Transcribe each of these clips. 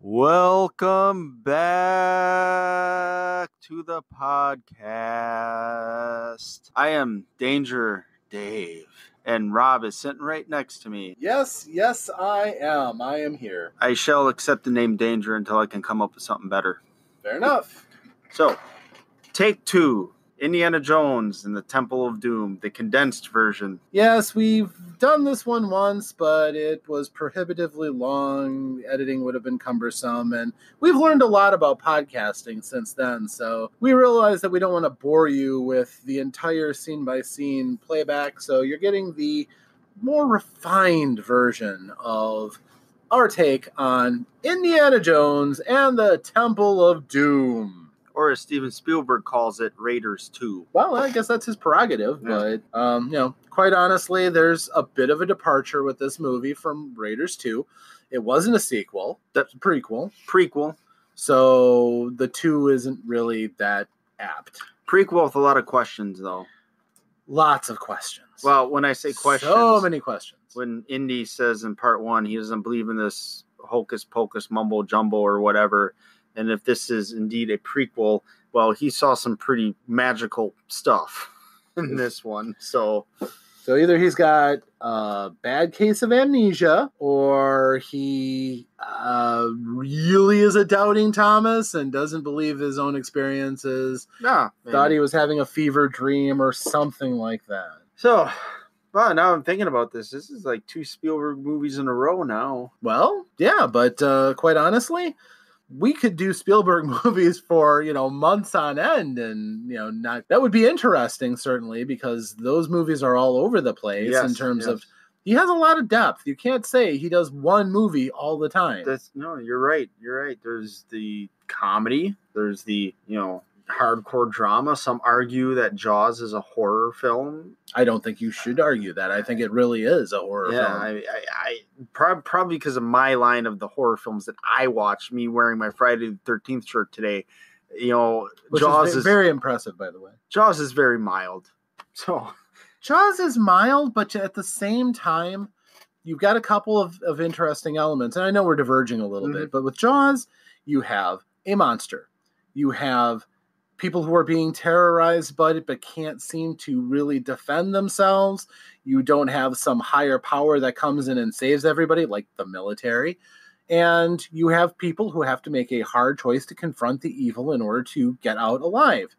Welcome back to the podcast. I am Danger Dave, and Rob is sitting right next to me. Yes, I am. I am here. I shall accept the name Danger until I can come up with something better. Fair enough. So, take 2. Indiana Jones and the Temple of Doom, the condensed version. Yes, we've done this one once, but it was prohibitively long. Editing would have been cumbersome, and we've learned a lot about podcasting since then, so we realized that we don't want to bore you with the entire scene-by-scene playback, so you're getting the more refined version of our take on Indiana Jones and the Temple of Doom. Or as Steven Spielberg calls it, Raiders 2. Well, I guess that's his prerogative, Yeah. but, quite honestly, there's a bit of a departure with this movie from Raiders 2. It wasn't a sequel. That's a prequel. Prequel. So the 2 isn't really that apt. Prequel with a lot of questions, though. Lots of questions. Well, when I say questions... So many questions. When Indy says in part 1 he doesn't believe in this hocus pocus mumbo jumbo or whatever, and if this is indeed a prequel, well, he saw some pretty magical stuff in this one. So either he's got a bad case of amnesia, or he really is a doubting Thomas and doesn't believe his own experiences. yeah, Thought he was having a fever dream or something like that. So, well, now I'm thinking about this. This is like 2 Spielberg movies in a row now. Well, yeah, but quite honestly, we could do Spielberg movies for, months on end, and, not that would be interesting, certainly, because those movies are all over the place in terms of, he has a lot of depth. You can't say he does one movie all the time. No, you're right. You're right. There's the comedy. There's the, hardcore drama. Some argue that Jaws is a horror film. I don't think you should argue that. I think it really is a horror film. I probably because of my line of the horror films that I watch, me wearing my Friday the 13th shirt today, Which Jaws is very impressive, by the way. Jaws is very mild. So Jaws is mild, but at the same time, you've got a couple of interesting elements. And I know we're diverging a little bit, but with Jaws, you have a monster. You have people who are being terrorized but can't seem to really defend themselves. You don't have some higher power that comes in and saves everybody, like the military. And you have people who have to make a hard choice to confront the evil in order to get out alive.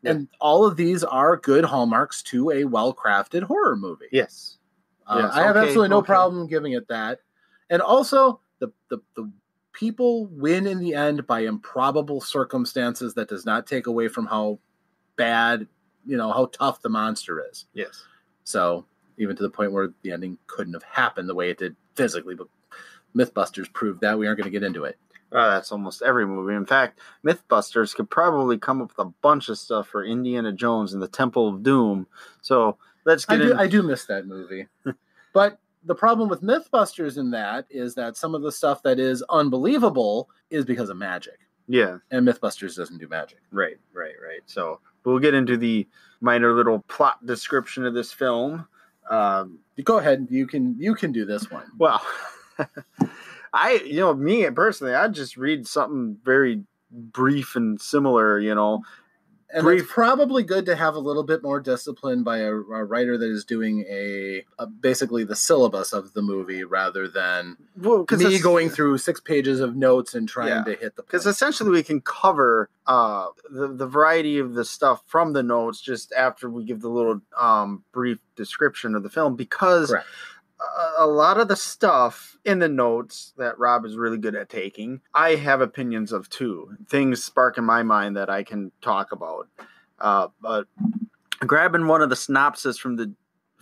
Yeah. And all of these are good hallmarks to a well-crafted horror movie. Yes. I have absolutely no problem giving it that. And also, the people win in the end by improbable circumstances. That does not take away from how bad, how tough the monster is. Yes. So even to the point where the ending couldn't have happened the way it did physically, but Mythbusters proved that. We aren't going to get into it. That's almost every movie. In fact, Mythbusters could probably come up with a bunch of stuff for Indiana Jones and the Temple of Doom. So let's get I do miss that movie. But the problem with Mythbusters in that is that some of the stuff that is unbelievable is because of magic. Yeah. And Mythbusters doesn't do magic. Right. So we'll get into the minor little plot description of this film. Go ahead. You can do this one. Well, me personally, I'd just read something very brief and similar, And it's probably good to have a little bit more discipline by a writer that is doing basically the syllabus of the movie rather than me going through 6 pages of notes and trying to hit the point. Because essentially we can cover the variety of the stuff from the notes just after we give the little brief description of the film, because Correct. A lot of the stuff in the notes that Rob is really good at taking, I have opinions of too. Things spark in my mind that I can talk about. But grabbing one of the synopses from the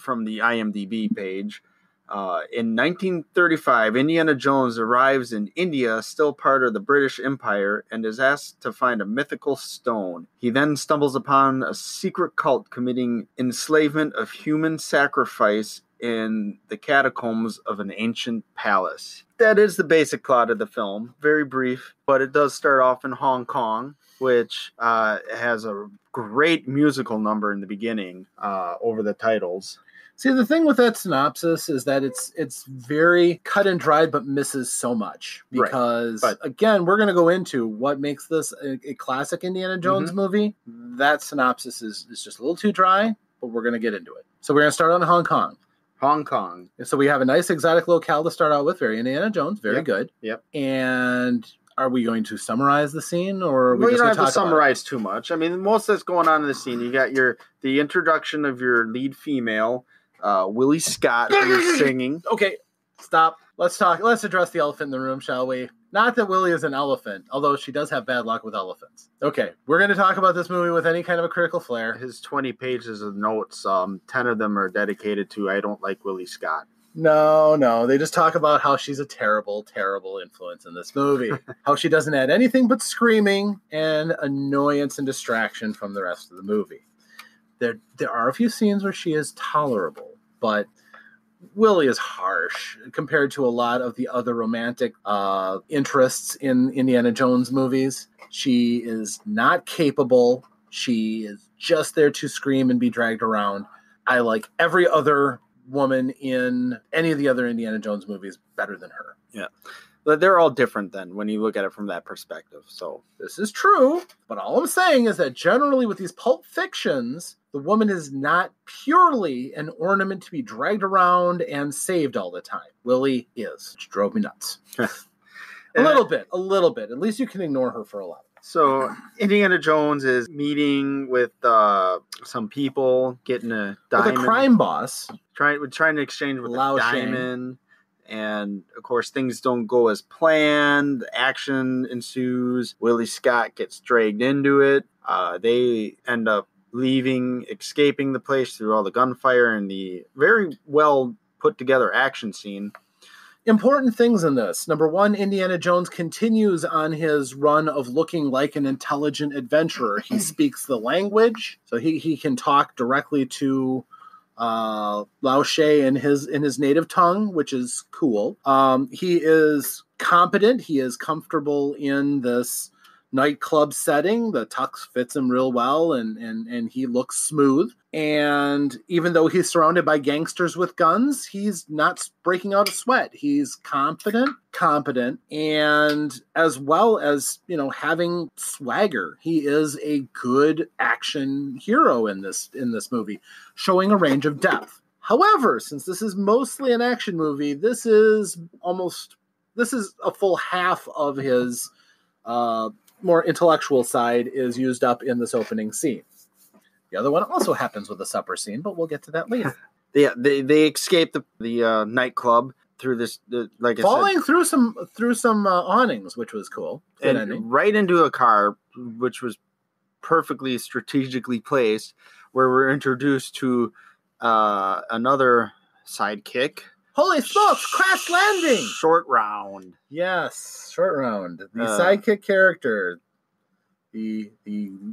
IMDb page, in 1935, Indiana Jones arrives in India, still part of the British Empire, and is asked to find a mythical stone. He then stumbles upon a secret cult committing enslavement of human sacrifice in the catacombs of an ancient palace. That is the basic plot of the film. Very brief, but it does start off in Hong Kong, which has a great musical number in the beginning over the titles. See, the thing with that synopsis is that it's very cut and dried, but misses so much because, again, we're going to go into what makes this a classic Indiana Jones movie. That synopsis is just a little too dry, but we're going to get into it. So we're going to start on Hong Kong. Hong Kong. So we have a nice exotic locale to start out with. Very Indiana Jones. Very good. Yep. And are we going to summarize the scene, or are we you just don't going have to to summarize too much. I mean, most that's going on in the scene. You got the introduction of your lead female, Willie Scott, who's singing. Okay, stop. Let's talk. Let's address the elephant in the room, shall we? Not that Willie is an elephant, although she does have bad luck with elephants. Okay, we're going to talk about this movie with any kind of a critical flair. His 20 pages of notes, 10 of them are dedicated to I don't like Willie Scott. No. They just talk about how she's a terrible, terrible influence in this movie. How she doesn't add anything but screaming and annoyance and distraction from the rest of the movie. There are a few scenes where she is tolerable, but Willie is harsh compared to a lot of the other romantic interests in Indiana Jones movies. She is not capable. She is just there to scream and be dragged around. I like every other woman in any of the other Indiana Jones movies better than her. Yeah. But they're all different then when you look at it from that perspective. So this is true, but all I'm saying is that generally with these pulp fictions, the woman is not purely an ornament to be dragged around and saved all the time. Willie is, which drove me nuts. A little bit. At least you can ignore her for a while. So Indiana Jones is meeting with some people, getting a diamond. With a crime boss. Trying to exchange with Lao a diamond. And, of course, things don't go as planned. Action ensues. Willie Scott gets dragged into it. They end up escaping the place through all the gunfire and the very well put together action scene. Important things in this. Number one, Indiana Jones continues on his run of looking like an intelligent adventurer. He speaks the language, so he can talk directly to Lao She in his native tongue, which is cool. He is competent. He is comfortable in this nightclub setting. The tux fits him real well, and he looks smooth. And even though he's surrounded by gangsters with guns, he's not breaking out a sweat. He's competent, and as well as, having swagger. He is a good action hero in this movie, showing a range of depth. However, since this is mostly an action movie, this is a full half of his more intellectual side is used up in this opening scene. The other one also happens with the supper scene, but we'll get to that later. Yeah, they escape the nightclub through this, falling through some awnings, which was cool. And right into a car, which was perfectly strategically placed, where we're introduced to another sidekick. Holy smokes! Crash landing. Short Round. Yes, Short Round. The sidekick character. The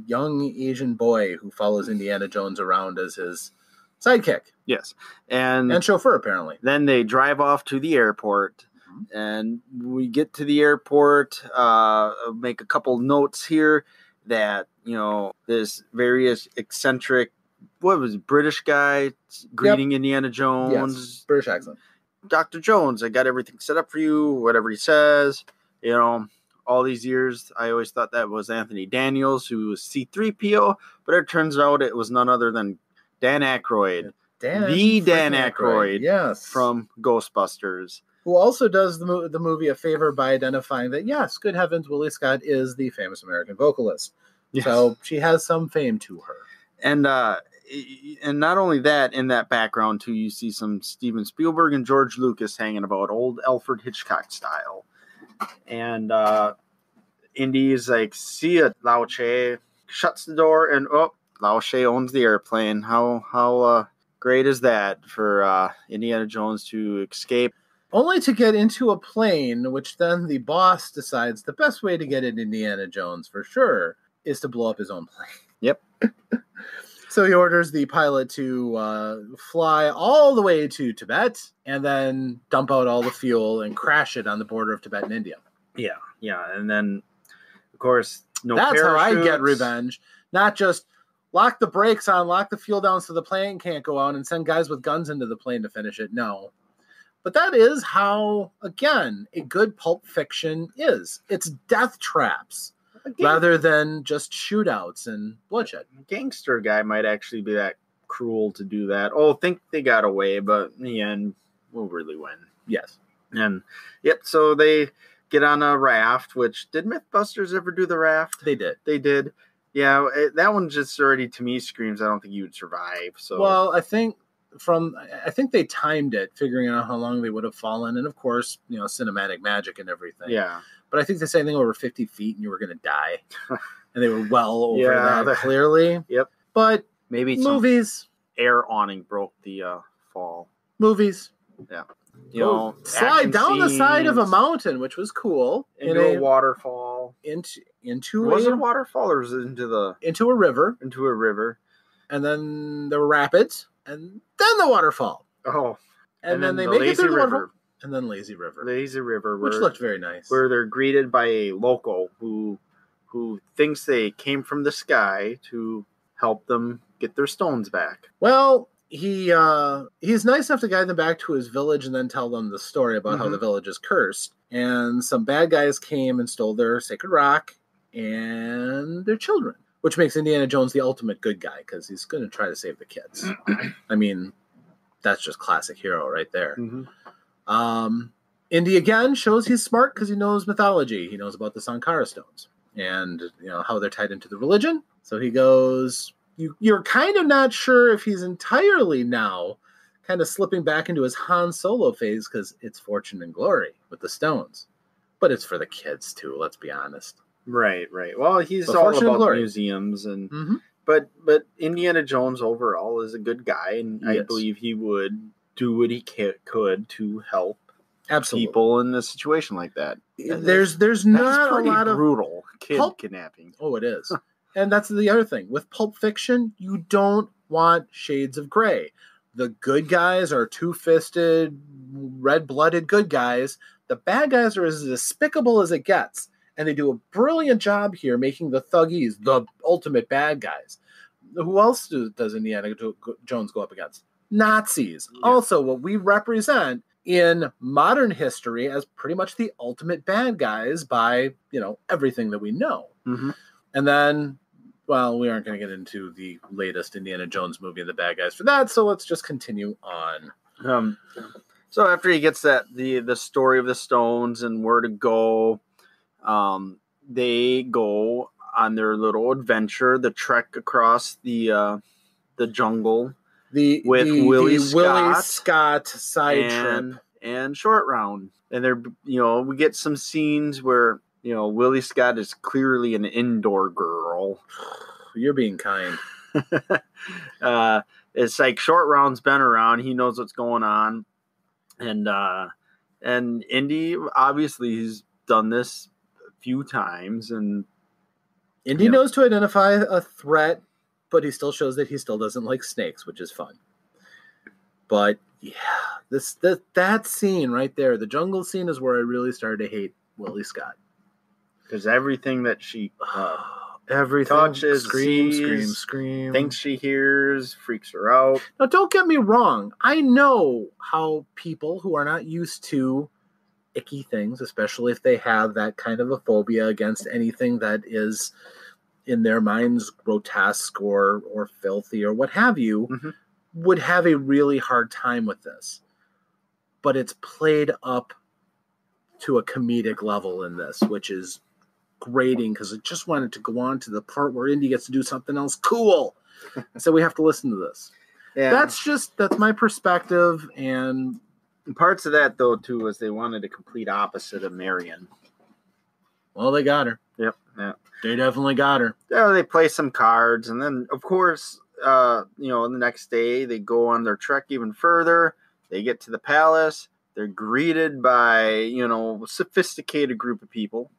young Asian boy who follows Indiana Jones around as his sidekick. Yes. And chauffeur, apparently. Then they drive off to the airport. And we get to the airport, make a couple notes here that, this various eccentric, British guy greeting Indiana Jones. Yes, British accent. Dr. Jones, I got everything set up for you, whatever he says, all these years, I always thought that was Anthony Daniels, who was C-3PO, but it turns out it was none other than Dan Aykroyd. Dan Aykroyd. Yes. From Ghostbusters. Who also does the movie a favor by identifying that, yes, good heavens, Willie Scott is the famous American vocalist. Yes. So she has some fame to her. And not only that, in that background, too, you see some Steven Spielberg and George Lucas hanging about, old Alfred Hitchcock style. And Indy's like, see it, Lao Che. Shuts the door, and Lao Che owns the airplane. How great is that for Indiana Jones to escape? Only to get into a plane, which then the boss decides the best way to get in Indiana Jones, for sure, is to blow up his own plane. Yep. So he orders the pilot to fly all the way to Tibet and then dump out all the fuel and crash it on the border of Tibet and India. Yeah. And then, of course, That's parachutes. How I get revenge. Not just lock the brakes on, lock the fuel down so the plane can't go out, and send guys with guns into the plane to finish it. No. But that is how, again, a good Pulp Fiction is. It's death traps rather than just shootouts and bloodshed. Gangster guy might actually be that cruel to do that. Oh, think they got away, but in the end, we'll really win. Yes. And, yep, so they get on a raft, which, did Mythbusters ever do the raft? They did. They did. Yeah, that one just already, to me, screams, I don't think you would survive. So, well, I think they timed it, figuring out how long they would have fallen, and of course, cinematic magic and everything. Yeah. But I think they said anything over 50 feet and you were going to die. And they were well over that, clearly. Yep. But maybe movies. Air awning broke the fall. Movies. Yeah. Slide down the side of a mountain, which was cool. Into a waterfall. Was it a waterfall or was it into a river? Into a river. And then there were rapids. And then the waterfall. Oh. And then they make it through the waterfall. And then Lazy River. Which looked very nice. Where they're greeted by a local who thinks they came from the sky to help them get their stones back. Well, he's nice enough to guide them back to his village and then tell them the story about how the village is cursed. And some bad guys came and stole their sacred rock and their children. Which makes Indiana Jones the ultimate good guy, because he's going to try to save the kids. I mean, that's just classic hero right there. Indy again shows he's smart because he knows mythology. He knows about the Sankara stones and how they're tied into the religion. So he goes. You're kind of not sure if he's entirely now kind of slipping back into his Han Solo phase because it's fortune and glory with the stones, but it's for the kids too. Let's be honest. Right. Well, he's all about museums and but Indiana Jones overall is a good guy, and I believe he would do what he could to help people in a situation like that. There's not a lot of brutal kidnapping. Oh, it is. And that's the other thing. With Pulp Fiction, you don't want shades of gray. The good guys are two-fisted, red-blooded good guys. The bad guys are as despicable as it gets. And they do a brilliant job here making the thuggies the ultimate bad guys. Who else does Indiana Jones go up against? Nazis. Yeah. Also, what we represent in modern history as pretty much the ultimate bad guys by, everything that we know. And then, well, we aren't going to get into the latest Indiana Jones movie and the bad guys for that, so let's just continue on. So after he gets the story of the stones and where to go, they go on their little adventure, the trek across the jungle with Willie Scott side trip and Short Round. And they're we get some scenes where Willie Scott is clearly an indoor girl. You're being kind. It's like Short Round's been around. He knows what's going on, and Indy obviously he's done this few times, and Indy knows to identify a threat, but he still shows that he still doesn't like snakes, which is fun. But yeah, that scene right there, the jungle scene, is where I really started to hate Willie Scott, because everything that she everything touches, screams, thinks she hears, freaks her out. Now, don't get me wrong. I know how people who are not used to icky things, especially if they have that kind of a phobia against anything that is in their minds grotesque or filthy or what have you, would have a really hard time with this. But it's played up to a comedic level in this, which is grating because I just wanted to go on to the part where Indy gets to do something else cool. So we have to listen to this. Yeah. That's my perspective. And parts of that, though, too, is they wanted a complete opposite of Marion. Well, they got her. Yep. Yeah. They definitely got her. Yeah, they play some cards, and then, of course, the next day they go on their trek even further. They get to the palace. They're greeted by, a sophisticated group of people.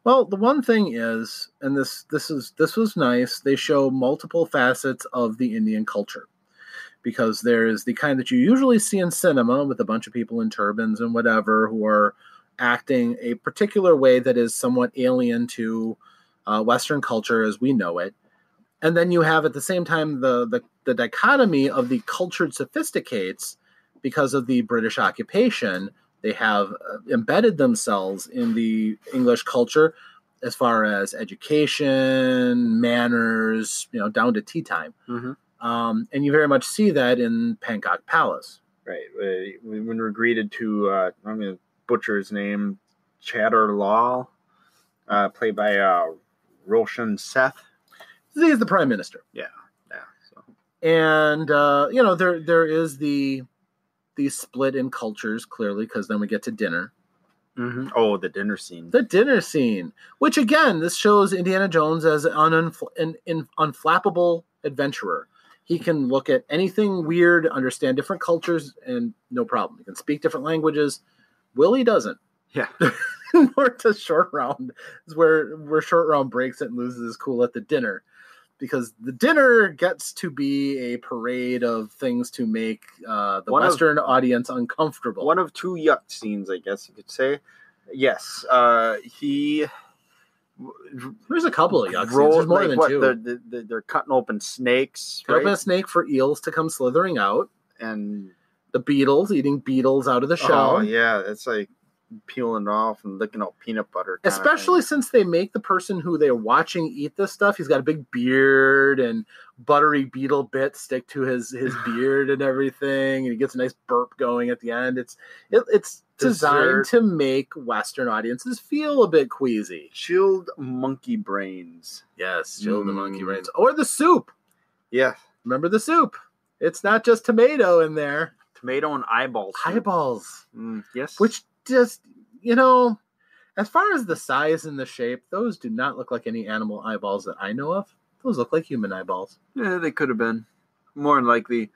Well, the one thing is, and this was nice, they show multiple facets of the Indian culture. Because there's the kind that you usually see in cinema with a bunch of people in turbans and whatever who are acting a particular way that is somewhat alien to Western culture as we know it. And then you have at the same time the dichotomy of the cultured sophisticates because of the British occupation. They have embedded themselves in the English culture as far as education, manners, down to tea time. Mm-hmm. And you very much see that in Pancake Palace. Right. When we're greeted to, I'm going to butcher his name, Chatter Law, played by Roshan Seth. He's the prime minister. Yeah. So. And, there is the split in cultures, clearly, because then we get to dinner. Mm-hmm. Oh, the dinner scene. The dinner scene, which, again, this shows Indiana Jones as an unflappable adventurer. He can look at anything weird, understand different cultures, and no problem. He can speak different languages. Willie doesn't. Yeah. Nor does Short Round. Is where Short Round breaks it and loses his cool at the dinner. Because the dinner gets to be a parade of things to make the Western audience uncomfortable. One of two yuck scenes, I guess you could say. Yes. There's a couple of yuck scenes. There's more than two. They're cutting open snakes. Cut open a snake for eels to come slithering out. And the beetles, eating beetles out of the shell. Oh, yeah. It's like peeling off and licking out peanut butter. Especially since they make the person who they're watching eat this stuff, he's got a big beard and buttery beetle bits stick to his beard and everything, and he gets a nice burp going at the end. It's designed to make Western audiences feel a bit queasy. Chilled monkey brains. Yes, chilled monkey brains. Or the soup. Yeah. Remember the soup. It's not just tomato in there. Tomato and eyeballs. Eyeballs. Yes. Which just, as far as the size and the shape, those do not look like any animal eyeballs that I know of. Those look like human eyeballs. Yeah, they could have been. More than likely.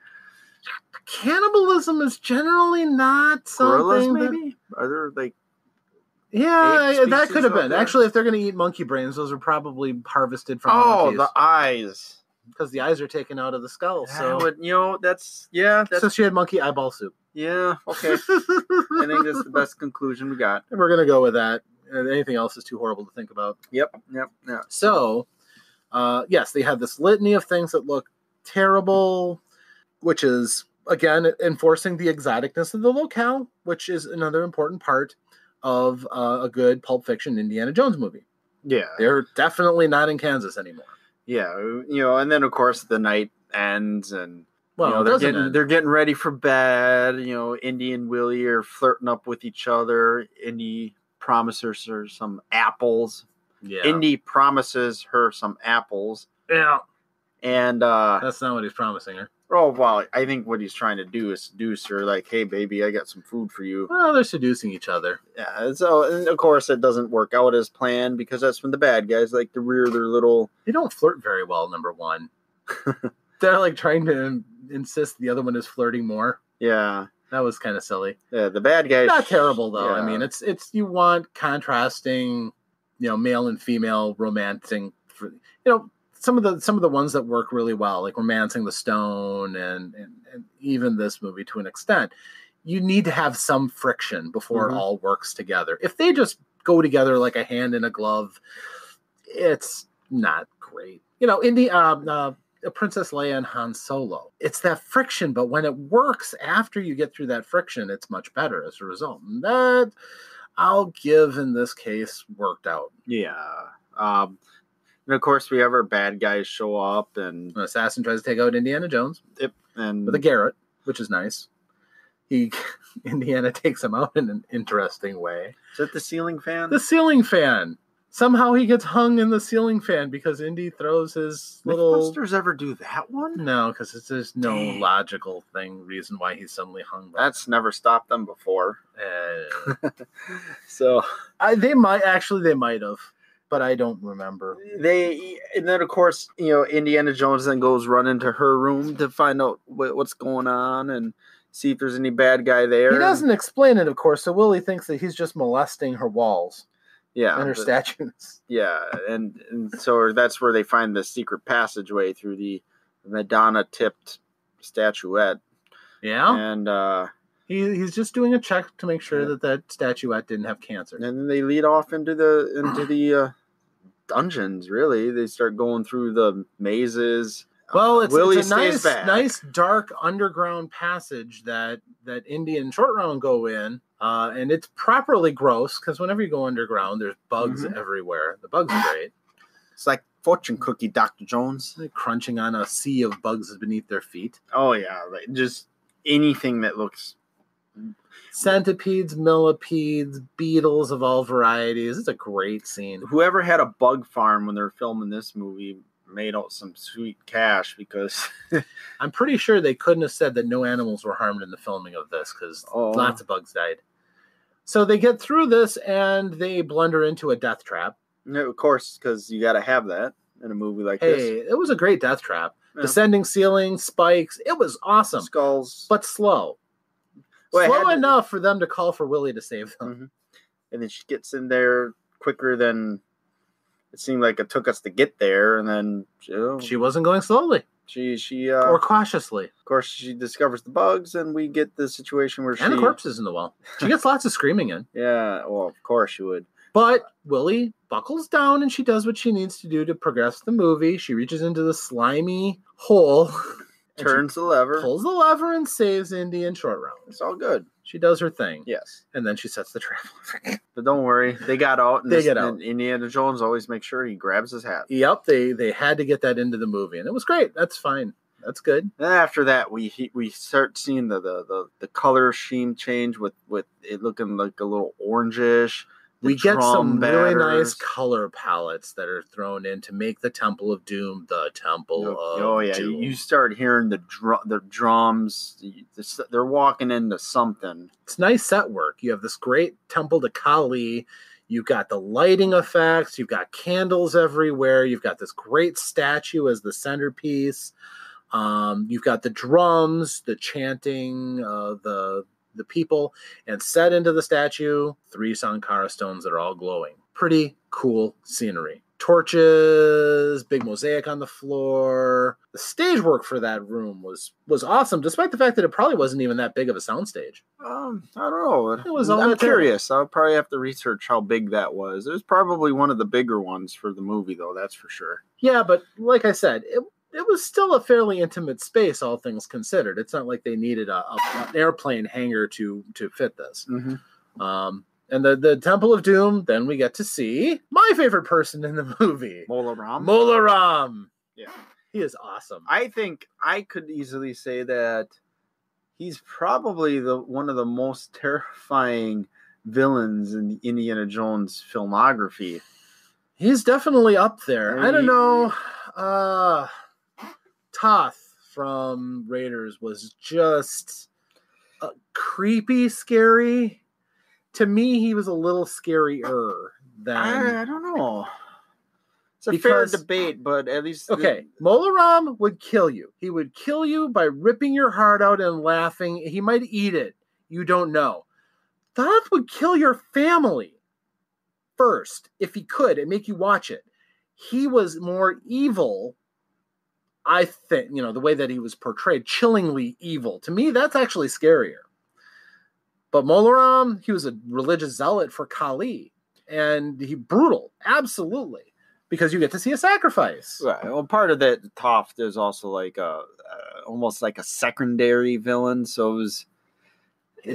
Cannibalism is generally not something. Gorillas, maybe? Are there, like... Yeah, that could have been. Actually, if they're going to eat monkey brains, those are probably harvested from monkeys. Oh, the eyes. Because the eyes are taken out of the skull. So, So she had monkey eyeball soup. Yeah, okay. I think that's the best conclusion we got. And we're going to go with that. Anything else is too horrible to think about. Yep. So, yes, they have this litany of things that look terrible, which is, again, enforcing the exoticness of the locale, which is another important part of a good Pulp Fiction Indiana Jones movie. Yeah. They're definitely not in Kansas anymore. Yeah, and then, of course, the night ends, and they're getting ready for bed. Indy and Willie are flirting up with each other. Indy promises her some apples. Yeah. Indy promises her some apples. Yeah. And that's not what he's promising her. Oh, well, I think what he's trying to do is seduce her, like, hey, baby, I got some food for you. Well, they're seducing each other. Yeah, so, and of course, it doesn't work out as planned, because that's when the bad guys like to rear their little... They don't flirt very well, number one. They're, like, trying to insist the other one is flirting more. Yeah. That was kind of silly. Yeah, the bad guys... Not terrible, though. Yeah. I mean, it's you want contrasting, male and female romancing. Some of the ones that work really well, like Romancing the Stone and even this movie to an extent, you need to have some friction before it all works together. If they just go together like a hand in a glove, it's not great. Princess Leia and Han Solo. It's that friction, but when it works after you get through that friction, it's much better as a result. And that, I'll give in this case, worked out. Yeah. And of course, we have our bad guys show up, and an assassin tries to take out Indiana Jones. Yep, and with a Garrett, which is nice. Indiana takes him out in an interesting way. Is that the ceiling fan? The ceiling fan. Somehow he gets hung in the ceiling fan because Indy throws his little... Mythbusters ever do that one? No, because there's no logical reason why he's suddenly hung. That's never stopped them before. So they might have, but I don't remember. And then of course, Indiana Jones then goes run into her room to find out what's going on and see if there's any bad guy there. He doesn't explain it, of course, so Willie thinks that he's just molesting her walls. Yeah. And her statues. Yeah, and so that's where they find the secret passageway through the Madonna-tipped statuette. Yeah. And he's just doing a check to make sure that statuette didn't have cancer. And then they lead off into the dungeons, really. They start going through the mazes. Well, it's Willie a stays back. nice dark underground passage that Indy and Short Round go in, and it's properly gross because whenever you go underground, there's bugs everywhere. The bugs are great. It's like fortune cookie, Dr. Jones. They're crunching on a sea of bugs beneath their feet. Oh yeah, like just anything that looks. Centipedes, millipedes, beetles of all varieties. It's a great scene. Whoever had a bug farm when they were filming this movie made out some sweet cash because I'm pretty sure they couldn't have said that no animals were harmed in the filming of this because lots of bugs died. So they get through this and they blunder into a death trap. Yeah, of course, because you got to have that in a movie like this. Hey, it was a great death trap. Yeah. Descending ceiling, spikes. It was awesome. Skulls. But slow. Well, slow enough for them to call for Willie to save them. Mm-hmm. And then she gets in there quicker than it seemed like it took us to get there. And then she wasn't going slowly. She or cautiously. Of course, she discovers the bugs, and we get the situation where and the corpses in the well. She gets lots of screaming in. Yeah, well, of course she would. But Willie buckles down, and she does what she needs to do to progress the movie. She reaches into the slimy hole, turns the lever, pulls the lever, and saves Indy and Short Round. It's all good. She does her thing. Yes. And then she sets the trap. But don't worry, they got out. And they get out. Indiana Jones always makes sure he grabs his hat. Yep, they had to get that into the movie, and it was great. That's fine. That's good. Then after that, we start seeing the color scheme change with it looking like a little orangish. We get some really nice color palettes that are thrown in to make the Temple of Doom the Temple of Doom. You start hearing the drums. They're walking into something. It's nice set work. You have this great temple to Kali. You've got the lighting effects. You've got candles everywhere. You've got this great statue as the centerpiece. You've got the drums, the chanting, the people, and set into the statue 3 Sankara stones that are all glowing. Pretty cool scenery. Torches, big mosaic on the floor. The stage work for that room was awesome, despite the fact that it probably wasn't even that big of a soundstage. I don't know. It was. I'm curious. I'll probably have to research how big that was. It was probably one of the bigger ones for the movie, though. That's for sure. Yeah, but like I said, it was still a fairly intimate space, all things considered. It's not like they needed an airplane hangar to fit this. Mm-hmm. And the Temple of Doom, then we get to see my favorite person in the movie. Mola Ram. Mola Ram. Yeah. He is awesome. I think I could easily say that he's probably one of the most terrifying villains in the Indiana Jones filmography. He's definitely up there. I don't know. Toth from Raiders was just creepy, scary. To me, he was a little scarier than... I don't know. It's a fair debate, but at least... Okay, Mola Ram would kill you. He would kill you by ripping your heart out and laughing. He might eat it. You don't know. Toth would kill your family first, if he could, and make you watch it. He was more evil, I think, the way that he was portrayed, chillingly evil. To me, that's actually scarier. But Mola Ram, he was a religious zealot for Kali. And he brutal, absolutely. Because you get to see a sacrifice. Right. Well, part of that Toth, there's also like almost like a secondary villain. So it was...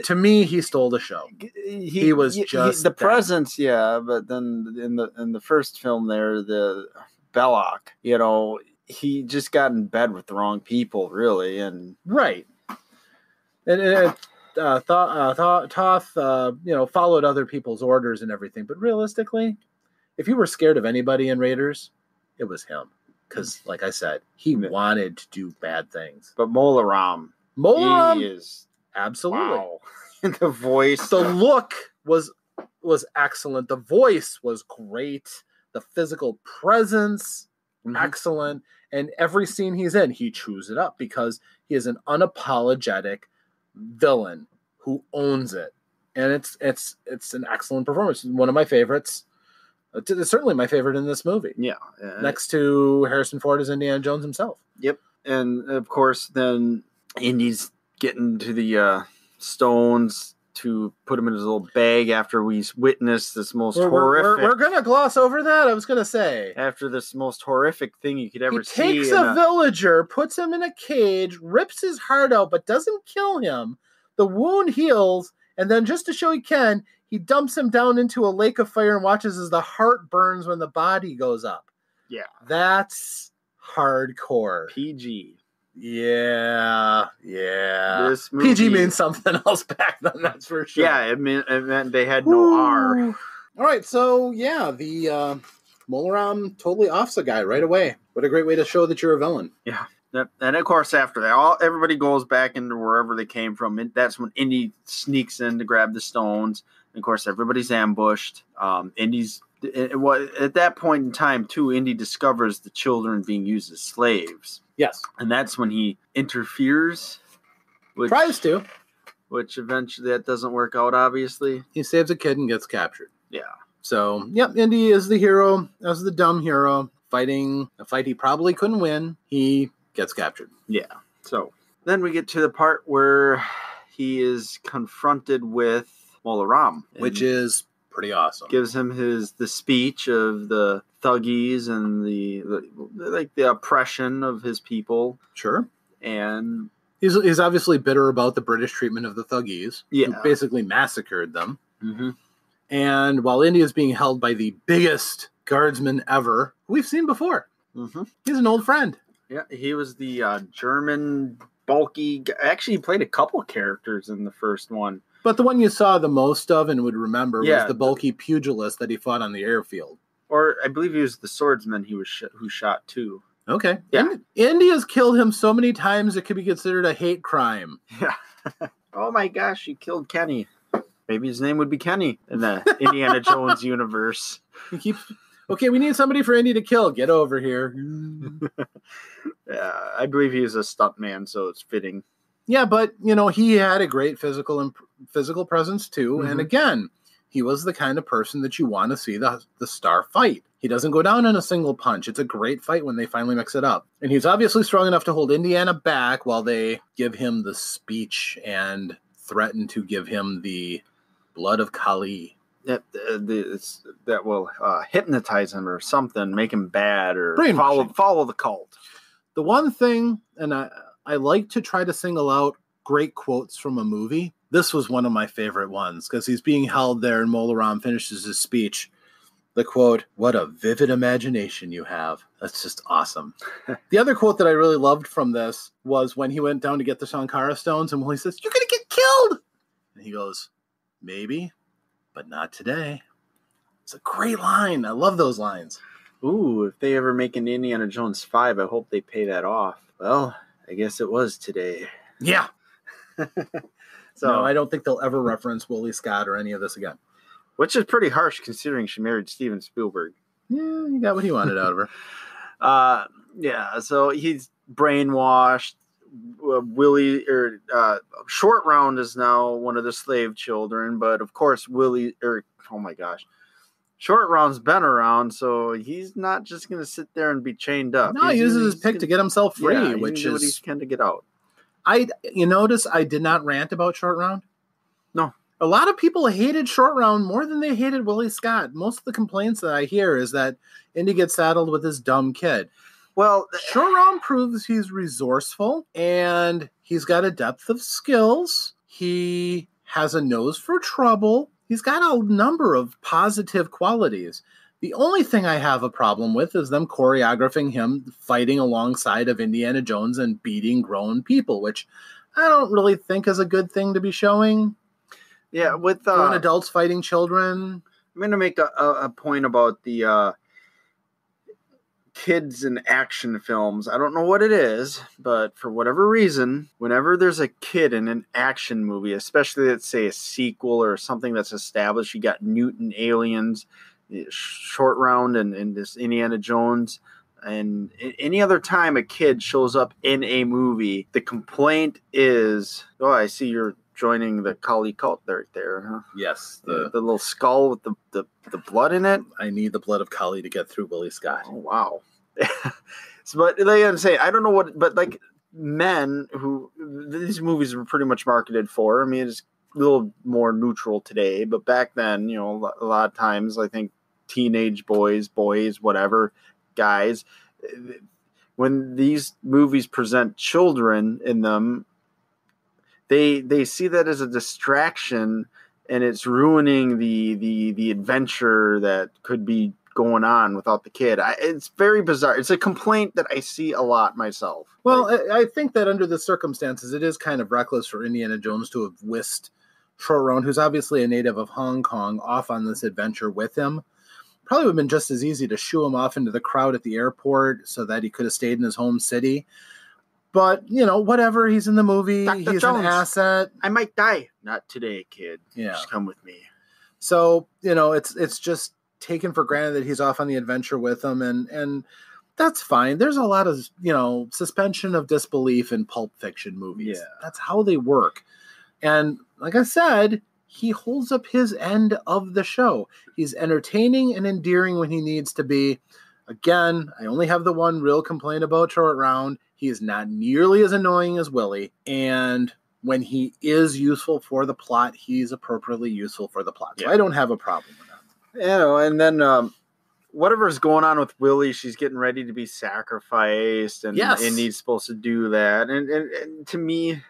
To me, he stole the show. He was just the presence, yeah. But then in the first film there, the Belloc, he just got in bed with the wrong people, really, and right. And Toth, followed other people's orders and everything. But realistically, if you were scared of anybody in Raiders, it was him. Because, like I said, he wanted to do bad things. But Mola Ram is. Absolutely. Wow. The voice. The look was excellent. The voice was great. The physical presence, excellent. And every scene he's in, he chews it up because he is an unapologetic villain who owns it. And it's an excellent performance. One of my favorites. It's certainly my favorite in this movie. Yeah. Next to Harrison Ford as Indiana Jones himself. Yep. And of course, then Indy's getting to the stones to put him in his little bag after we witnessed this most horrific. We're gonna gloss over that. I was gonna say after this most horrific thing you could ever see. He takes a villager, puts him in a cage, rips his heart out, but doesn't kill him. The wound heals, and then just to show he can, he dumps him down into a lake of fire and watches as the heart burns when the body goes up. Yeah, that's hardcore. PG. Yeah. This movie, PG means something else back then, that's for sure. Yeah, it meant they had no R. All right, so yeah, the Molaram totally offs a guy right away. What a great way to show that you're a villain. Yeah. And of course, after that, everybody goes back into wherever they came from. And that's when Indy sneaks in to grab the stones. And of course, everybody's ambushed. Indy's at that point in time too. Indy discovers the children being used as slaves. Yes, and that's when he interferes. Tries to, which eventually that doesn't work out. Obviously, he saves a kid and gets captured. Yeah. So, yep, Indy is the hero, as the dumb hero, fighting a fight he probably couldn't win. He gets captured. Yeah. So then we get to the part where he is confronted with Molaram, which is pretty awesome. Gives him the speech of the thuggies and the oppression of his people. Sure. And he's obviously bitter about the British treatment of the thuggies. Yeah. Who basically massacred them. Mm-hmm. And while Indy is being held by the biggest guardsman ever, we've seen before. Mm-hmm. He's an old friend. Yeah, he was the German bulky. Actually, he played a couple characters in the first one. But the one you saw the most of and would remember was the bulky pugilist that he fought on the airfield. Or I believe he was the swordsman who shot too. Okay. Yeah. Indy has killed him so many times it could be considered a hate crime. Yeah. Oh my gosh, you killed Kenny. Maybe his name would be Kenny in the Indiana Jones universe. He keeps... Okay, we need somebody for Indy to kill. Get over here. Yeah, I believe he is a stuntman, so it's fitting. Yeah, but, he had a great physical presence, too. Mm-hmm. And again, he was the kind of person that you want to see the star fight. He doesn't go down in a single punch. It's a great fight when they finally mix it up. And he's obviously strong enough to hold Indiana back while they give him the speech and threaten to give him the blood of Kali. That will hypnotize him or something, make him bad or follow the cult. The one thing, and I like to try to single out great quotes from a movie. This was one of my favorite ones because he's being held there and Molaram finishes his speech. The quote, "What a vivid imagination you have." That's just awesome. The other quote that I really loved from this was when he went down to get the Sankara stones and Willie says, "You're going to get killed." And he goes, "Maybe, but not today." It's a great line. I love those lines. Ooh, if they ever make an Indiana Jones 5, I hope they pay that off. Well, I guess it was today. Yeah. So no, I don't think they'll ever reference Willie Scott or any of this again. Which is pretty harsh considering she married Steven Spielberg. Yeah, he got what he wanted out of her. Yeah, so he's brainwashed. Short Round is now one of the slave children, but of course Short Round's been around, so he's not just going to sit there and be chained up. No, he uses his pick to get himself free, which is what he can to get out. You notice I did not rant about Short Round? No. A lot of people hated Short Round more than they hated Willie Scott. Most of the complaints that I hear is that Indy gets saddled with this dumb kid. Well, Short Round proves he's resourceful and he's got a depth of skills. He has a nose for trouble. He's got a number of positive qualities. The only thing I have a problem with is them choreographing him fighting alongside of Indiana Jones and beating grown people, which I don't really think is a good thing to be showing. Yeah, with grown adults fighting children. I'm going to make a point about the kids in action films. I don't know what it is, but for whatever reason, whenever there's a kid in an action movie, especially let's say a sequel or something that's established, you got mutant aliens, Short Round and this Indiana Jones, and any other time a kid shows up in a movie, the complaint is, "Oh, I see you're joining the Kali cult right there, huh?" Yes. The little skull with the blood in it. I need the blood of Kali to get through Willie Scott. Oh, wow. So, but like I'm saying, I don't know what, but like men who these movies were pretty much marketed for. I mean, it's little more neutral today, but back then, a lot of times I think teenage boys, whatever, guys, when these movies present children in them, they see that as a distraction, and it's ruining the adventure that could be going on without the kid. It's very bizarre. It's a complaint that I see a lot myself. Well, I think that under the circumstances, it is kind of reckless for Indiana Jones to have whisked Short Round, who's obviously a native of Hong Kong, off on this adventure with him. Probably would have been just as easy to shoo him off into the crowd at the airport so that he could have stayed in his home city. But, whatever, he's in the movie. Dr. He's Jones, an asset. I might die. Not today, kid. Yeah. Just come with me. So, it's just taken for granted that he's off on the adventure with him, and that's fine. There's a lot of, suspension of disbelief in Pulp Fiction movies. Yeah. That's how they work. And like I said, he holds up his end of the show. He's entertaining and endearing when he needs to be. Again, I only have the one real complaint about Short Round. He is not nearly as annoying as Willie. And when he is useful for the plot, he's appropriately useful for the plot. So I don't have a problem with that. And then whatever's going on with Willie, she's getting ready to be sacrificed, and Indy's supposed to do that. And to me,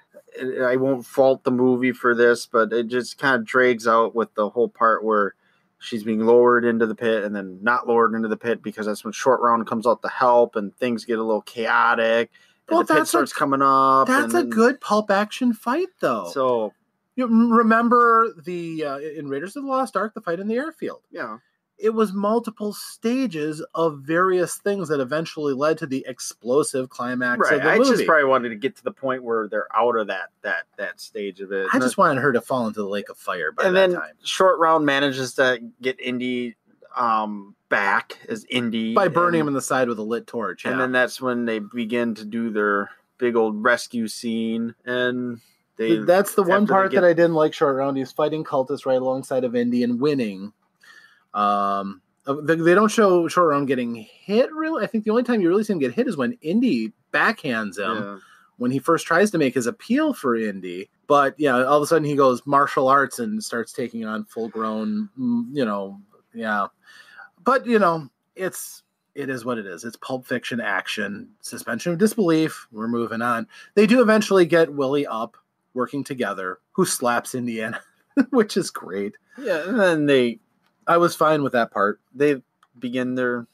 I won't fault the movie for this, but it just kind of drags out with the whole part where she's being lowered into the pit and then not lowered into the pit, because that's when Short Round comes out to help and things get a little chaotic. And the pit starts coming up. That's a good pulp action fight, though. So you remember in Raiders of the Lost Ark, the fight in the airfield. Yeah. It was multiple stages of various things that eventually led to the explosive climax of the movie. I just probably wanted to get to the point where they're out of that stage of it. I just wanted her to fall into the lake of fire by that time. And then Short Round manages to get Indy back as Indy. By burning him in the side with a lit torch. Yeah. And then that's when they begin to do their big old rescue scene. And that's the one part that I didn't like Short Round. He's fighting cultists right alongside of Indy and winning. They don't show Short Round getting hit, really. I think the only time you really see him get hit is when Indy backhands him when he first tries to make his appeal for Indy. But, all of a sudden he goes martial arts and starts taking on full-grown, But, it is what it is. It's Pulp Fiction action, suspension of disbelief. We're moving on. They do eventually get Willie up, working together, who slaps Indiana, which is great. Yeah, and then I was fine with that part. They begin their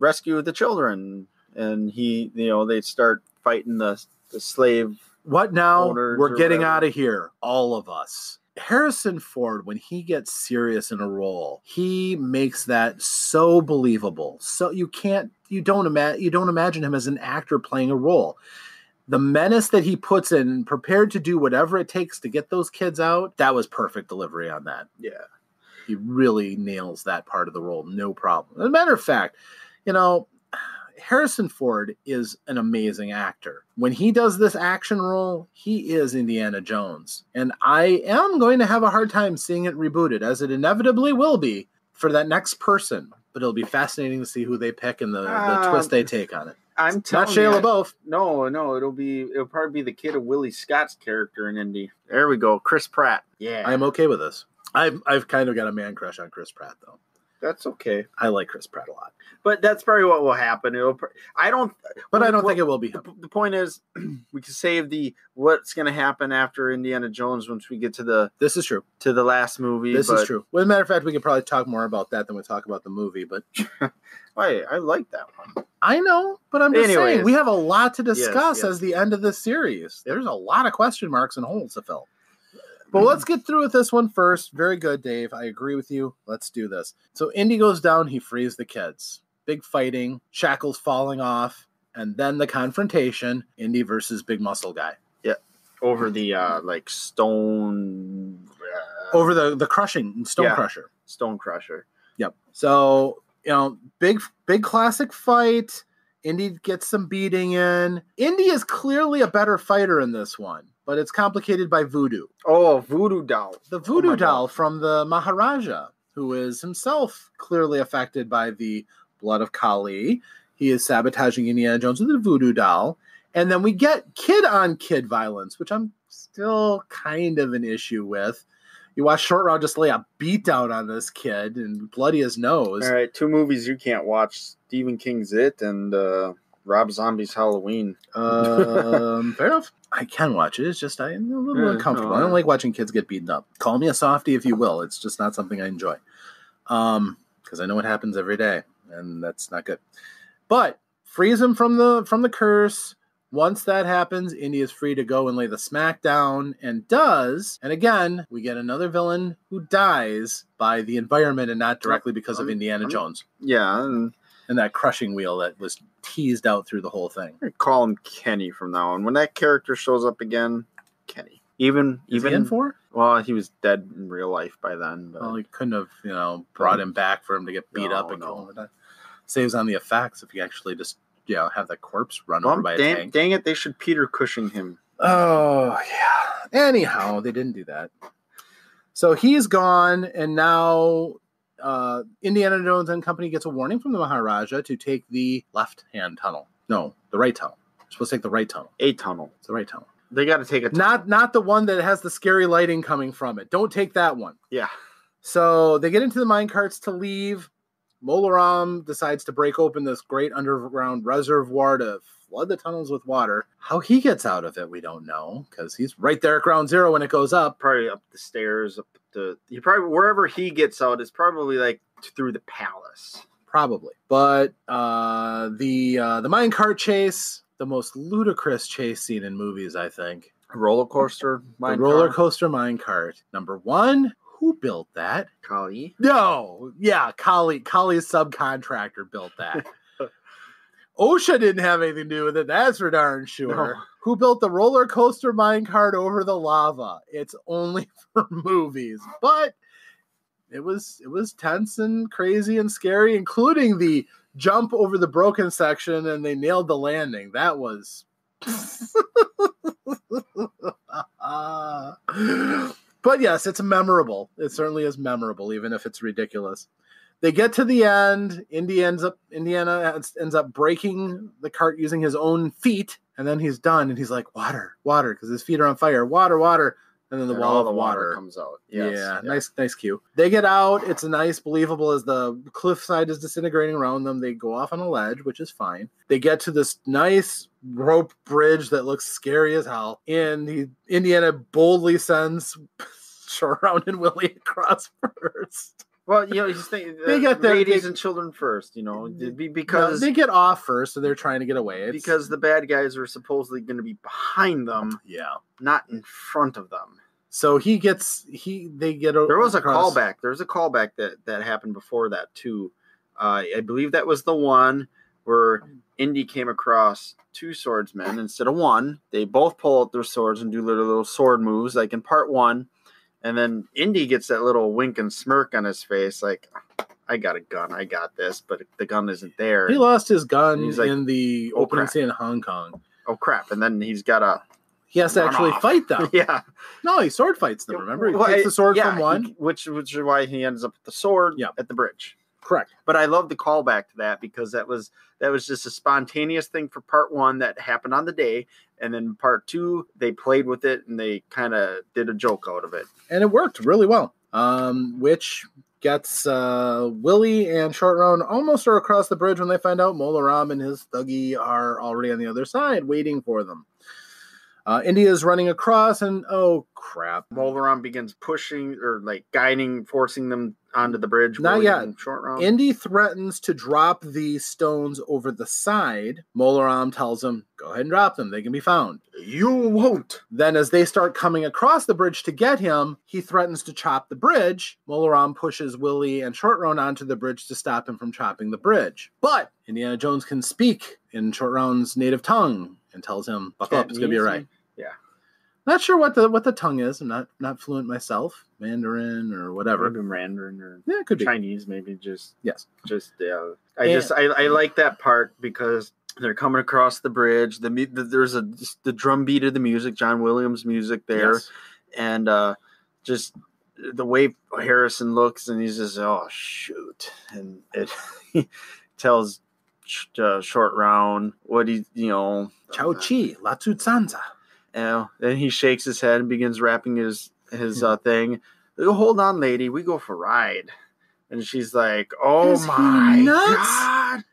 rescue of the children, and they start fighting the slave. What now? We're getting out of here, all of us. Harrison Ford, when he gets serious in a role, he makes that so believable. So you don't imagine him as an actor playing a role. The menace that he puts in, prepared to do whatever it takes to get those kids out, that was perfect delivery on that. Yeah. He really nails that part of the role, no problem. As a matter of fact, Harrison Ford is an amazing actor. When he does this action role, he is Indiana Jones. And I am going to have a hard time seeing it rebooted, as it inevitably will be for that next person. But it'll be fascinating to see who they pick and the twist they take on it. I'm not Shia LaBeouf. No, it'll probably be the kid of Willie Scott's character in Indy. There we go, Chris Pratt. Yeah, I'm okay with this. I've kind of got a man crush on Chris Pratt, though. That's okay. I like Chris Pratt a lot. But that's probably what will happen. I don't think it will be him. The point is, we can save what's going to happen after Indiana Jones once we get to This is true. To the last movie. This is true. Well, as a matter of fact, we could probably talk more about that than we talk about the movie. But I like that one. I know, but I'm just saying we have a lot to discuss as the end of this series. There's a lot of question marks and holes to fill. But let's get through with this one first. Very good, Dave. I agree with you. Let's do this. So Indy goes down. He frees the kids. Big fighting. Shackles falling off. And then the confrontation. Indy versus Big Muscle Guy. Yeah. Over the stone. Over the crushing. Stone Crusher. Stone Crusher. Yep. So, big classic fight. Indy gets some beating in. Indy is clearly a better fighter in this one. But it's complicated by voodoo. Oh, voodoo doll. The voodoo doll from the Maharaja, who is himself clearly affected by the blood of Kali. He is sabotaging Indiana Jones with a voodoo doll. And then we get kid-on-kid violence, which I'm still kind of an issue with. You watch Short Round just lay a beat down on this kid and bloody his nose. All right, 2 movies you can't watch: Stephen King's It and Rob Zombie's Halloween. Fair enough. I can watch it. It's just I'm a little uncomfortable. I don't like watching kids get beaten up. Call me a softie if you will. It's just not something I enjoy. Because I know it happens every day, and that's not good. But frees him from the curse. Once that happens, Indy is free to go and lay the smack down, and does. And again, we get another villain who dies by the environment and not directly because of Indiana Jones. Yeah, and that crushing wheel that was teased out through the whole thing. I call him Kenny from now on. When that character shows up again, Kenny. Even in 4? Well, he was dead in real life by then. But... Well, he couldn't have, brought him back for him to get beat up and kill him. Saves on the effects if you actually just, have the corpse run over by a tank. Dang it, they should Peter Cushing him. Oh, yeah. Anyhow, they didn't do that. So he's gone, and now Indiana Jones and company gets a warning from the Maharaja to take the left-hand tunnel. No, the right tunnel. You're supposed to take the right tunnel. A tunnel. It's the right tunnel. They got to take a tunnel. Not the one that has the scary lighting coming from it. Don't take that one. Yeah. So they get into the minecarts to leave. Mola Ram decides to break open this great underground reservoir to flood the tunnels with water. How he gets out of it, we don't know, because he's right there at ground zero when it goes up. Probably up the stairs, wherever he gets out is probably like through the palace. Probably. But the minecart chase, the most ludicrous chase scene in movies, I think. Roller coaster minecart. The roller coaster minecart. Number 1. Who built that? Kali. No. Yeah, Kali's subcontractor built that. OSHA didn't have anything to do with it. That's for darn sure. No. Who built the roller coaster minecart over the lava? It's only for movies. But it was tense and crazy and scary, including the jump over the broken section, and they nailed the landing. That was... But yes, it's memorable. It certainly is memorable, even if it's ridiculous. They get to the end. Indiana ends up breaking the cart using his own feet, and then he's done, and he's like, water, because his feet are on fire. Water. And then the wall of water comes out. Yes. Yeah, nice cue. They get out. It's a nice, believable as the cliffside is disintegrating around them. They go off on a ledge, which is fine. They get to this nice rope bridge that looks scary as hell. And Indiana boldly sends Short Round and Willie across first. Well, just think they get there, ladies and children first, because they get off first, so they're trying to get away. Because the bad guys are supposedly going to be behind them, not in front of them. So they get. There was a callback. There was a callback that happened before that too. I believe that was the one where Indy came across 2 swordsmen instead of 1. They both pull out their swords and do little sword moves, like in part 1. And then Indy gets that little wink and smirk on his face, like, I got a gun, I got this, but the gun isn't there. He lost his gun in the opening scene in Hong Kong. Oh, crap. And then he has to actually fight them. Yeah. No, he sword fights them, remember? He takes the sword from one. Which is why he ends up with the sword at the bridge. Correct. But I love the callback to that because that was just a spontaneous thing for part 1 that happened on the day. And then part 2, they played with it and they kind of did a joke out of it. And it worked really well, which gets Willie and Short Round almost are across the bridge when they find out Mola Ram and his thuggy are already on the other side waiting for them. India's running across and, oh, crap. Mola Ram begins pushing or like guiding, forcing them onto the bridge. Not yet. Short Round. Indy threatens to drop the stones over the side. Mola Ram tells him, go ahead and drop them. They can be found. You won't. Then as they start coming across the bridge to get him, he threatens to chop the bridge. Mola Ram pushes Willie and Short Round onto the bridge to stop him from chopping the bridge. But Indiana Jones can speak in Short Round's native tongue and tells him, buckle up, it's going to be all right. Yeah. Not sure what the tongue is. I'm not fluent myself. Mandarin or whatever. Maybe Mandarin or it could be Chinese. Maybe just yes. I like that part because they're coming across the bridge. There's the drum beat of the music, John Williams music there, yes. And just the way Harrison looks and he's just shoot, and he tells Short Round what Chao Chi, La Tzu Zanza. Then he shakes his head and begins rapping his thing. hold on, lady, we go for a ride. And she's like, oh Is he my nuts? God.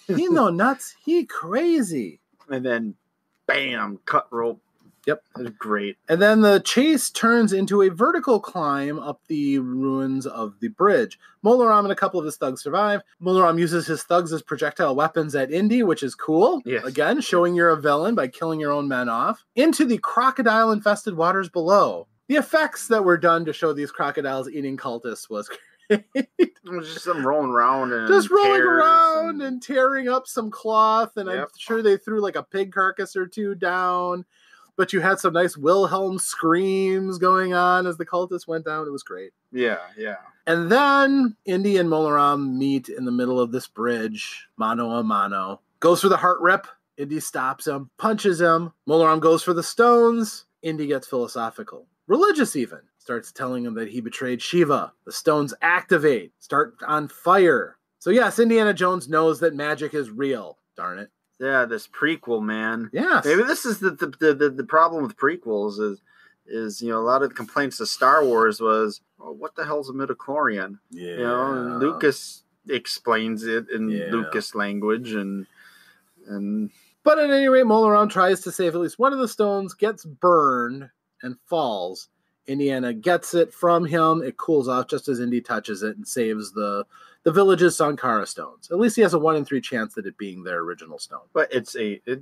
He no nuts. He crazy. And then, bam, cut rope. Yep. It was great. And then the chase turns into a vertical climb up the ruins of the bridge. Molaram and a couple of his thugs survive. Molaram uses his thugs as projectile weapons at Indy, which is cool. Yes. Again, showing you're a villain by killing your own men off. Into the crocodile-infested waters below. The effects that were done to show these crocodiles eating cultists was great. It was just them rolling around and Just rolling tears around and tearing up some cloth. And I'm Yep. sure they threw like a pig carcass or two down. But you had some nice Wilhelm screams going on as the cultists went down. It was great. Yeah. And then Indy and Molaram meet in the middle of this bridge, mano a mano. Goes for the heart rip. Indy stops him, punches him. Molaram goes for the stones. Indy gets philosophical. Religious even. Starts telling him that he betrayed Shiva. The stones activate. Start on fire. So yes, Indiana Jones knows that magic is real. Darn it. Yeah, this prequel, man. Yes. Maybe this is the problem with prequels is a lot of the complaints to Star Wars was, what the hell's a midichlorian? Yeah. And Lucas explains it in Yeah. Lucas language and But at any rate, Molaram tries to save at least one of the stones, gets burned, and falls. Indiana gets it from him. It cools off just as Indy touches it and saves the village's Sankara stones. At least he has a 1 in 3 chance that it being their original stone. but it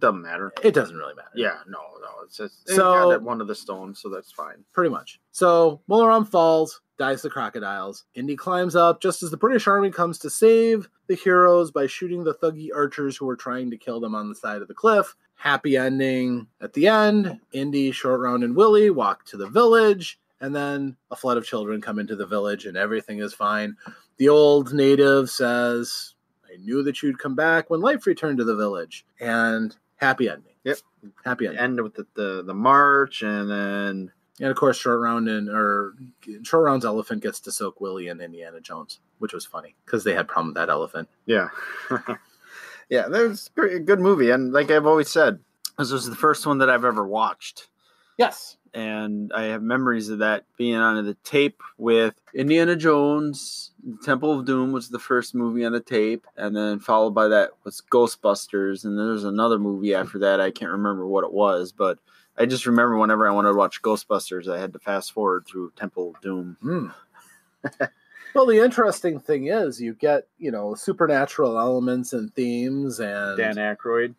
doesn't matter. It doesn't really matter. Yeah, no, it's just So- got one of the stones, so that's fine. Pretty much. So Molaram falls, dives the crocodiles. Indy climbs up just as the British army comes to save the heroes by shooting the thuggy archers who were trying to kill them on the side of the cliff. Happy ending at the end. Indy, Short Round, and Willie walk to the village, and then a flood of children come into the village, and everything is fine. The old native says, I knew that you'd come back when life returned to the village. And happy ending. Yep. Happy ending. End with the march, and then And of course, Short Round's elephant gets to soak Willie and Indiana Jones, which was funny because they had problem with that elephant. yeah, yeah, that was a good movie. And like I've always said, this was the first one that I've ever watched. Yes. And I have memories of that being on the tape with Indiana Jones. Temple of Doom was the first movie on the tape, and then followed by that was Ghostbusters, and there's another movie after that. I can't remember what it was, but I just remember whenever I wanted to watch Ghostbusters, I had to fast forward through Temple of Doom. Well, the interesting thing is you get, supernatural elements and themes and Dan Aykroyd.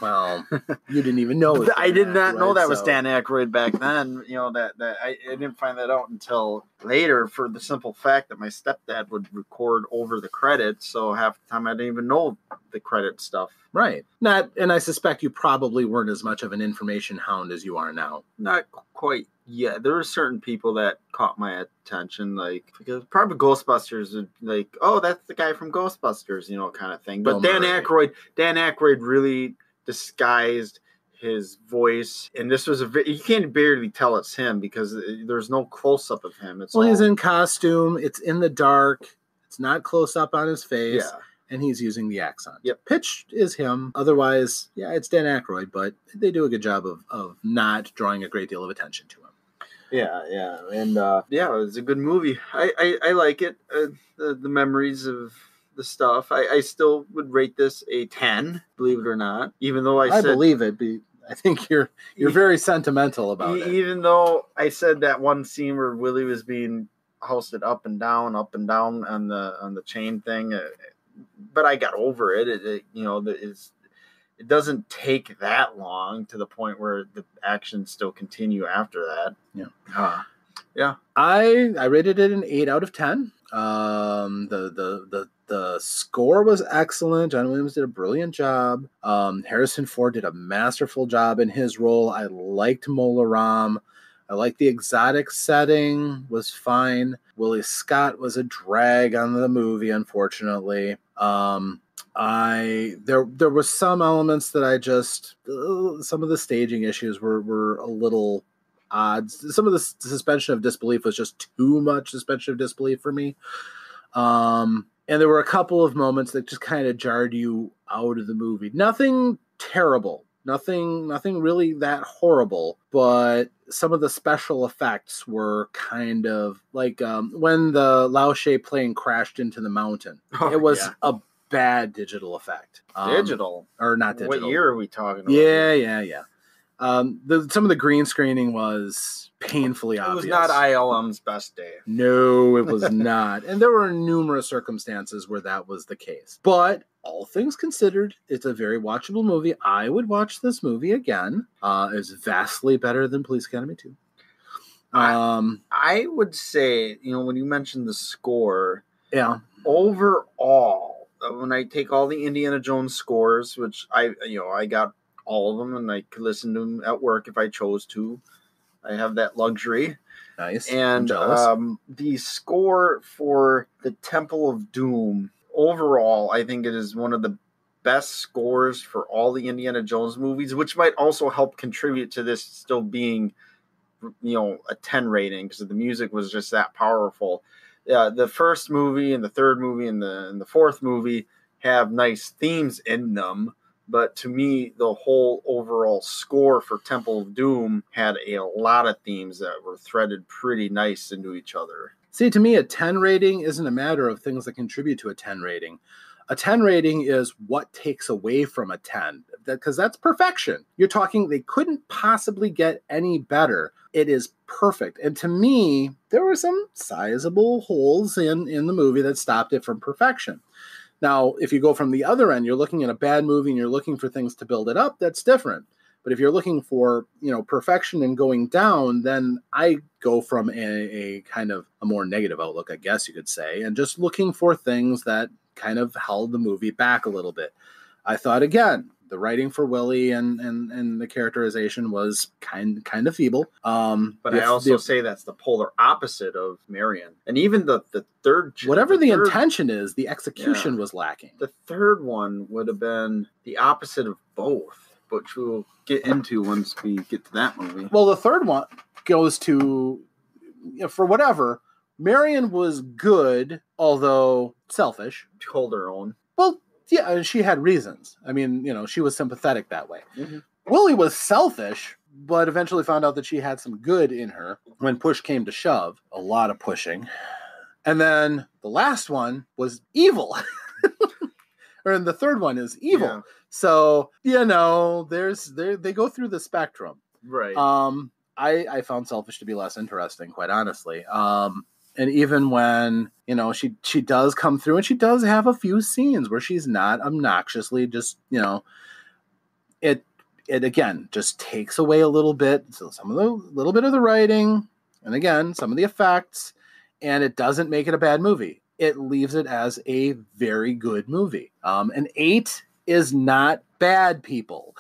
Well, you didn't even know. It was I Dan did not know Aykroyd, that was so- Dan Aykroyd back then. That I didn't find that out until later, for the simple fact that my stepdad would record over the credits, so half the time I didn't even know the credit stuff. Right. And I suspect you probably weren't as much of an information hound as you are now. Not quite yet. There were certain people that caught my attention, because probably Ghostbusters would oh, that's the guy from Ghostbusters, kind of thing. But Bill Dan Murray. Aykroyd really disguised his voice, and this was you can't barely tell it's him because there's no close up of him. It's Well, he's all- in costume. It's in the dark. It's not close up on his face. yeah. And he's using the accent. Yep. Pitch is him. Otherwise, yeah, it's Dan Aykroyd, but they do a good job of not drawing a great deal of attention to him. Yeah, and it was a good movie. I like it. The memories of the stuff. I still would rate this a 10, believe it or not. Even though I said, believe it. I think you're very sentimental about it. even though I said that one scene where Willie was being hoisted up and down on the chain thing, but I got over it. It doesn't take that long to the point where the actions still continue after that. Yeah. I rated it an 8 out of 10. The score was excellent. John Williams did a brilliant job. Harrison Ford did a masterful job in his role. I liked Molaram. I liked the exotic setting, was fine. Willie Scott was a drag on the movie, unfortunately. There were some elements that I just some of the staging issues were a little odd. Some of the suspension of disbelief was just too much suspension of disbelief for me. And there were a couple of moments that just kind of jarred you out of the movie. Nothing terrible. Nothing really that horrible, but some of the special effects were kind of like when the Lao She plane crashed into the mountain. It was a bad digital effect. Digital? Or not digital. What year are we talking about? Yeah. Some of the green screening was painfully obvious. It was not ILM's best day. No, it was not. And there were numerous circumstances where that was the case. But all things considered, it's a very watchable movie. I would watch this movie again. It's vastly better than Police Academy 2. I would say, when you mentioned the score, yeah, overall, when I take all the Indiana Jones scores, which I got all of them, and I could listen to them at work if I chose to. I have that luxury. Nice. And the score for the Temple of Doom, overall, I think it is one of the best scores for all the Indiana Jones movies, which might also help contribute to this still being, a 10 rating, because the music was just that powerful. The first movie and the third movie and the fourth movie have nice themes in them. But to me, the whole overall score for Temple of Doom had a lot of themes that were threaded pretty nice into each other. See, to me, a 10 rating isn't a matter of things that contribute to a 10 rating. A 10 rating is what takes away from a 10, because that's perfection. You're talking, they couldn't possibly get any better. It is perfect. And to me, there were some sizable holes in the movie that stopped it from perfection. Now, if you go from the other end, you're looking at a bad movie and you're looking for things to build it up, that's different. But if you're looking for, perfection and going down, then I go from a kind of a more negative outlook, I guess you could say, and just looking for things that kind of held the movie back a little bit. I thought, again, the writing for Willie and the characterization was kind of feeble. But I also say that's the polar opposite of Marion. And even the third... Whatever the intention is, the execution was lacking. The third one would have been the opposite of both, which we'll get into once we get to that movie. Well, the third one goes to, for whatever, Marion was good, although selfish. She hold her own. Well, yeah, she had reasons. I mean, she was sympathetic that way. Mm-hmm. Willie was selfish, but eventually found out that she had some good in her when push came to shove. A lot of pushing. And then the last one was evil. Or the third one is evil. Yeah. So, they go through the spectrum. Right. I found selfish to be less interesting, quite honestly. And even when, she does come through and she does have a few scenes where she's not obnoxiously just, it again just takes away a little bit. So little bit of the writing and again, some of the effects, and it doesn't make it a bad movie. It leaves it as a very good movie. An 8 is not bad, people.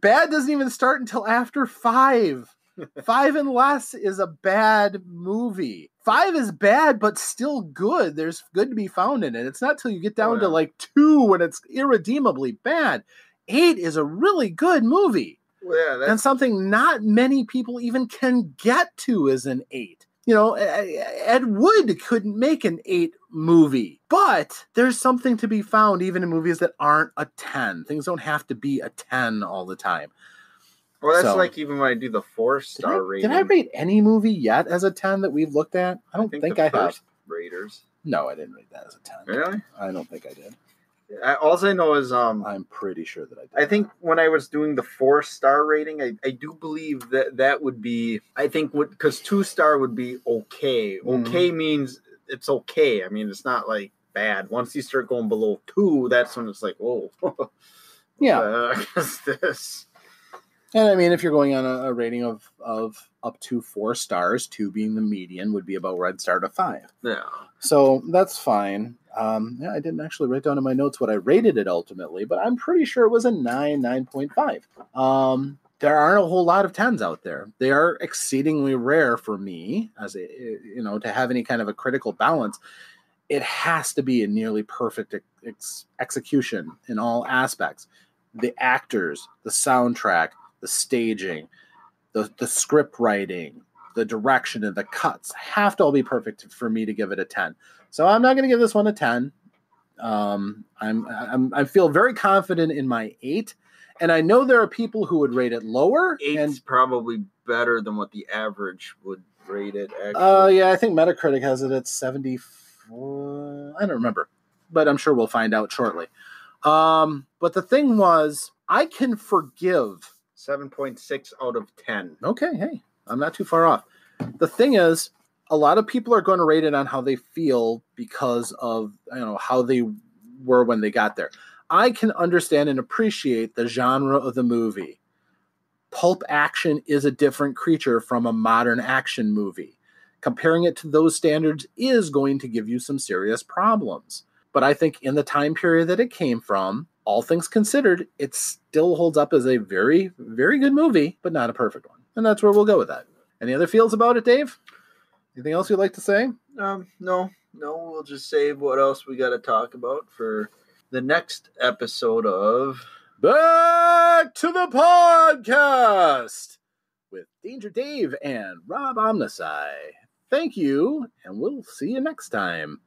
Bad doesn't even start until after 5. 5 and less is a bad movie. 5 is bad, but still good. There's good to be found in it. It's not till you get down to like 2 when it's irredeemably bad. 8 is a really good movie. Well, and something not many people even can get to is an 8. Ed Wood couldn't make an 8 movie, but there's something to be found even in movies that aren't a 10. Things don't have to be a 10 all the time. Well, that's like even when I do the 4-star rating. Did I rate any movie yet as a 10 that we've looked at? I don't think I have. Raiders. No, I didn't rate that as a 10. Really? I don't think I did. All I know is I'm pretty sure that I did. I think when I was doing the 4-star rating, I do believe that would be, I think, because 2-star would be okay. Okay means it's okay. I mean, it's not like bad. Once you start going below 2, that's when it's like, oh, yeah. What's this? And I mean, if you're going on a rating of up to 4 stars, 2 being the median, would be about where I'd start at 5. Yeah. So that's fine. I didn't actually write down in my notes what I rated it ultimately, but I'm pretty sure it was a 9.5. There aren't a whole lot of 10s out there. They are exceedingly rare for me as to have any kind of a critical balance. It has to be a nearly perfect execution in all aspects. The actors, the soundtrack, the staging, the script writing, the direction, and the cuts have to all be perfect for me to give it a 10. So I'm not going to give this one a 10. I feel very confident in my 8, And I know there are people who would rate it lower. Eight's probably better than what the average would rate it, actually. Yeah, I think Metacritic has it at 74. I don't remember, but I'm sure we'll find out shortly. But the thing was, I can forgive 7.6 out of 10. Okay, hey, I'm not too far off. The thing is, a lot of people are going to rate it on how they feel because of how they were when they got there. I can understand and appreciate the genre of the movie. Pulp action is a different creature from a modern action movie. Comparing it to those standards is going to give you some serious problems. But I think in the time period that it came from, all things considered, it still holds up as a very, very good movie, but not a perfect one. And that's where we'll go with that. Any other feels about it, Dave? Anything else you'd like to say? No, we'll just save what else we got to talk about for the next episode of Back to the Podcast with Danger Dave and Rob Omnisci. Thank you, and we'll see you next time.